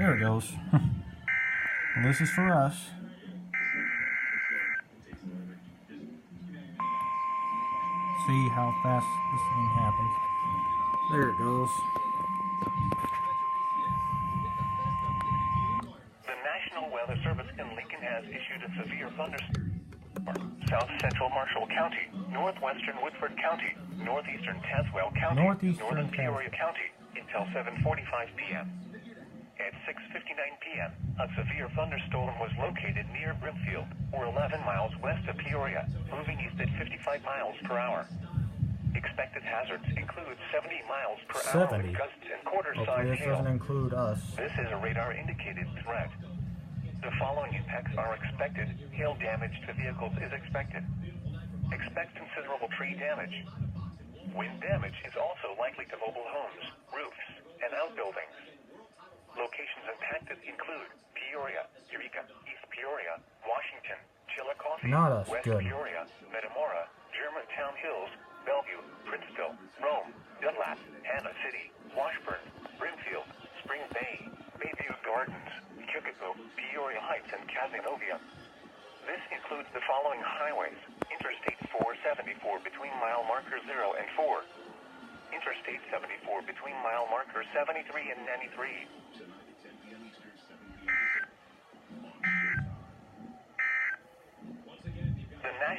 There it goes. And this is for us. See how fast this thing happens. There it goes. The National Weather Service in Lincoln has issued a severe thunderstorm. South Central Marshall County, Northwestern Woodford County, Northeastern Tazewell County, Northern Peoria County until 7:45 p.m. At 6:59 p.m., a severe thunderstorm was located near Brimfield, or 11 miles west of Peoria, moving east at 55 miles per hour. Expected hazards include 70 miles per hour with gusts and quarter-size this hail. doesn't include us. This is a radar-indicated threat. The following impacts are expected. Hail damage to vehicles is expected. Expect considerable tree damage. Wind damage is also likely to mobile homes, roofs, and outbuildings. Locations impacted include Peoria, Eureka, East Peoria, Washington, Chillicothe, West Peoria, Metamora, Germantown Hills, Bellevue, Princeville, Rome, Dunlap, Hannah City, Washburn, Brimfield, Spring Bay, Bayview Gardens, Chickasaw, Peoria Heights, and Cazenovia. This includes the following highways: Interstate 474 between mile marker 0 and 4. Interstate 74 between mile marker 73 and 93.